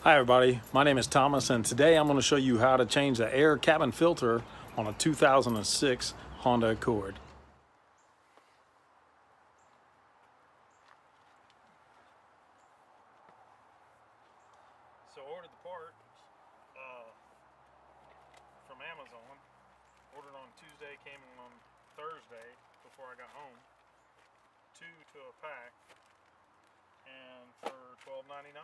Hi everybody, my name is Thomas and today I'm going to show you how to change the air cabin filter on a 2006 Honda Accord. So I ordered the part from Amazon, ordered on Tuesday, came on Thursday before I got home, 2 to a pack and for $12.99.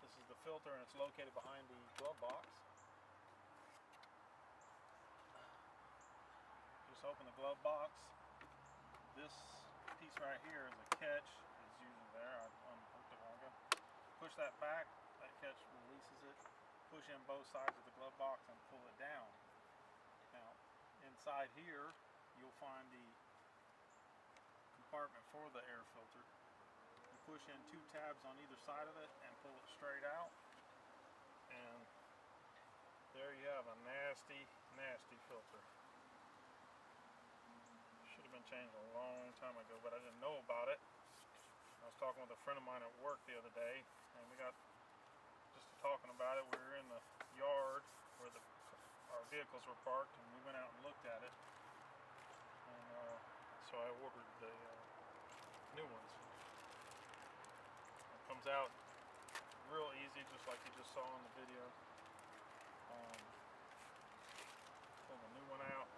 This is the filter and it's located behind the glove box. Just open the glove box. This piece right here is a catch. It's usually there. I unhooked it a while ago. Push that back. That catch releases it. Push in both sides of the glove box and pull it down. Now, inside here, you'll find the compartment for the air filter. You push in 2 tabs on either side of it and pull it straight out. And there you have a nasty, nasty filter. Should have been changed a long time ago, but I didn't know about it. I was talking with a friend of mine at work the other day, and we got just talking about it. We were in the yard where our vehicles were parked, and we went out and looked at it. And so I ordered the new ones. It comes out real easy, just like you just saw in the video. Pull the new one out.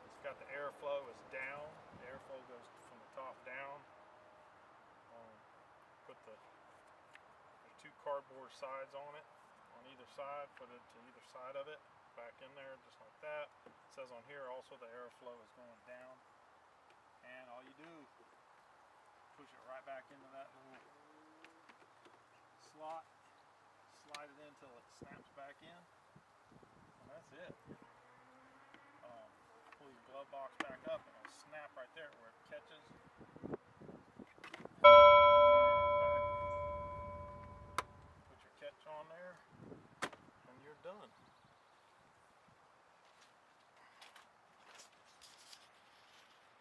It's got the airflow is down. The airflow goes from the top down. There's 2 cardboard sides on it, on either side. Put it to either side of it, back in there just like that. It says on here also the airflow is going down. And all you do, push it right back into that little slot, slide it in until it snaps back in, and that's it. Pull your glove box back up and it'll snap right there where it catches.